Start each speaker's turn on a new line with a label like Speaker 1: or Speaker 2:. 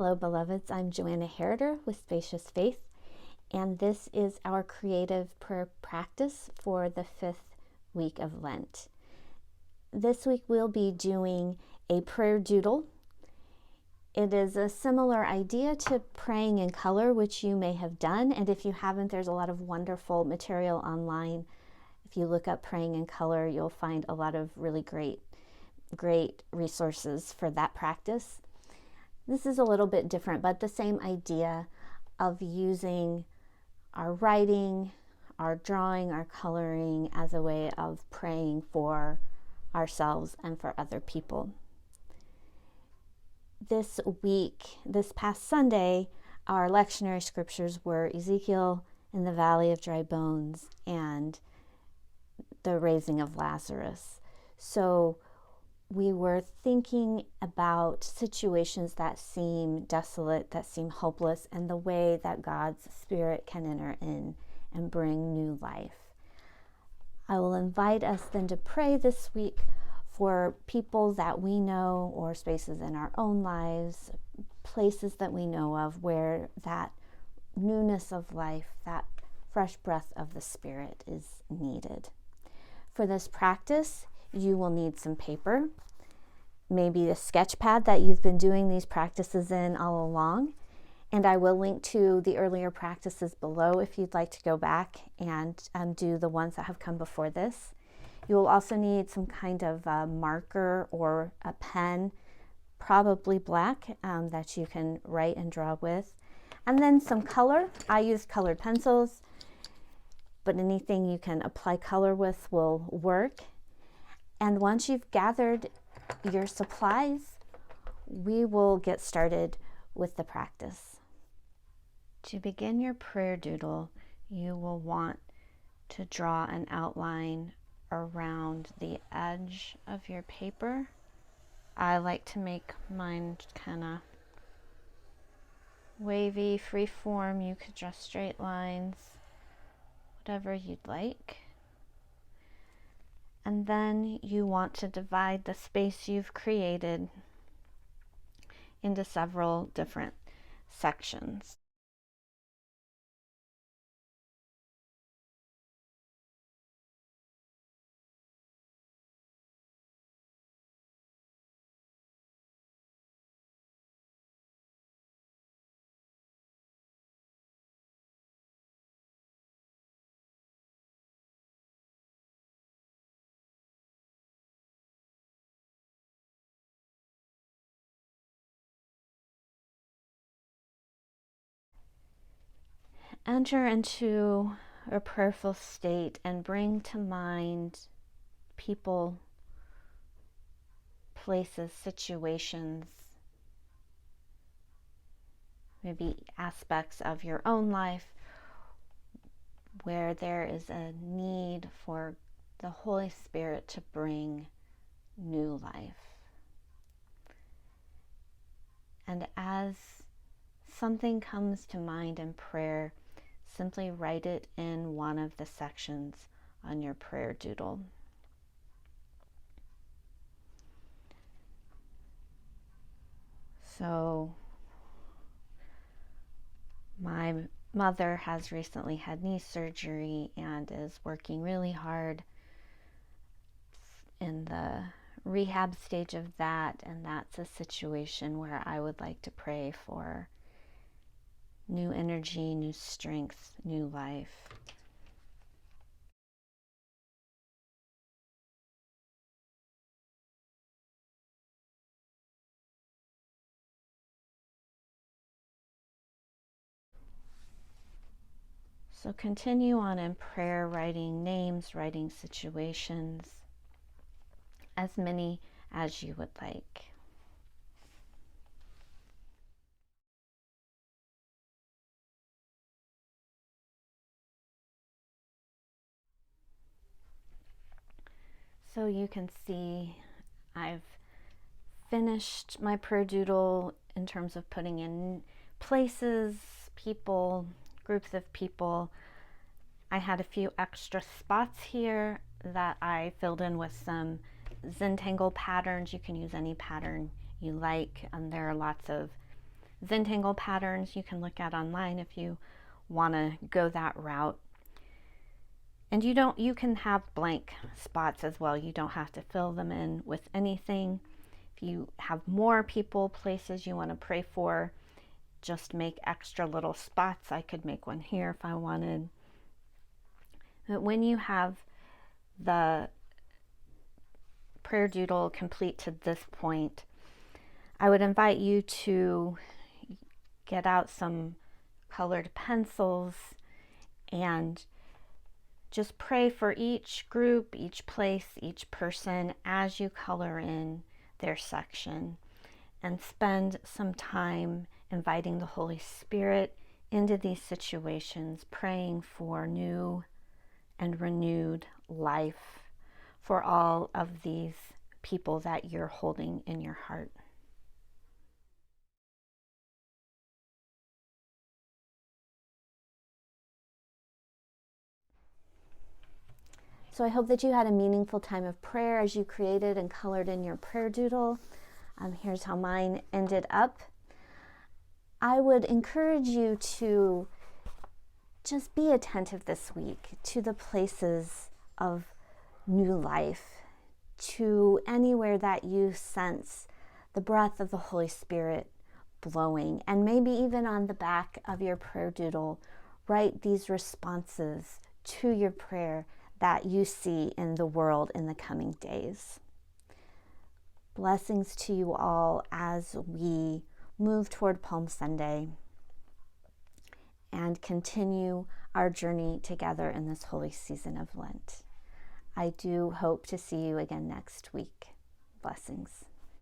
Speaker 1: Hello, beloveds. I'm Joanna Heriter with Spacious Faith, and this is our creative prayer practice for the 5th week of Lent. This week we'll be doing a prayer doodle. It is a similar idea to praying in color, which you may have done, and if you haven't, there's a lot of wonderful material online. If you look up praying in color, you'll find a lot of really great resources for that practice. This is a little bit different, but the same idea of using our writing, our drawing, our coloring as a way of praying for ourselves and for other people. This week, this past Sunday, our lectionary scriptures were Ezekiel in the Valley of Dry Bones and the raising of Lazarus. So we were thinking about situations that seem desolate, that seem hopeless, and the way that God's Spirit can enter in and bring new life. I will invite us then to pray this week for people that we know or spaces in our own lives, places that we know of where that newness of life, that fresh breath of the Spirit is needed. For this practice, you will need some paper, maybe a sketch pad that you've been doing these practices in all along. And I will link to the earlier practices below if you'd like to go back and do the ones that have come before this. You will also need some kind of marker or a pen, probably black, that you can write and draw with. And then some color. I used colored pencils, but anything you can apply color with will work. And once you've gathered your supplies, we will get started with the practice. To begin your prayer doodle, you will want to draw an outline around the edge of your paper. I like to make mine kind of wavy, free form. You could draw straight lines, whatever you'd like. And then you want to divide the space you've created into several different sections. Enter into a prayerful state and bring to mind people, places, situations, maybe aspects of your own life where there is a need for the Holy Spirit to bring new life. And as something comes to mind in prayer, simply write it in one of the sections on your prayer doodle. So, my mother has recently had knee surgery and is working really hard in the rehab stage of that, and that's a situation where I would like to pray for new energy, new strength, new life. So continue on in prayer, writing names, writing situations, as many as you would like. So you can see I've finished my prayer doodle in terms of putting in places, people, groups of people. I had a few extra spots here that I filled in with some Zentangle patterns. You can use any pattern you like, and there are lots of Zentangle patterns you can look at online if you want to go that route. And you can have blank spots as well. You don't have to fill them in with anything. If you have more people, places you want to pray for, just make extra little spots. I could make one here if I wanted. But when you have the prayer doodle complete to this point, I would invite you to get out some colored pencils and just pray for each group, each place, each person as you color in their section, and spend some time inviting the Holy Spirit into these situations, praying for new and renewed life for all of these people that you're holding in your heart. So I hope that you had a meaningful time of prayer as you created and colored in your prayer doodle. Here's how mine ended up. I would encourage you to just be attentive this week to the places of new life, to anywhere that you sense the breath of the Holy Spirit blowing. And maybe even on the back of your prayer doodle, write these responses to your prayer that you see in the world in the coming days. Blessings to you all as we move toward Palm Sunday and continue our journey together in this holy season of Lent. I do hope to see you again next week. Blessings.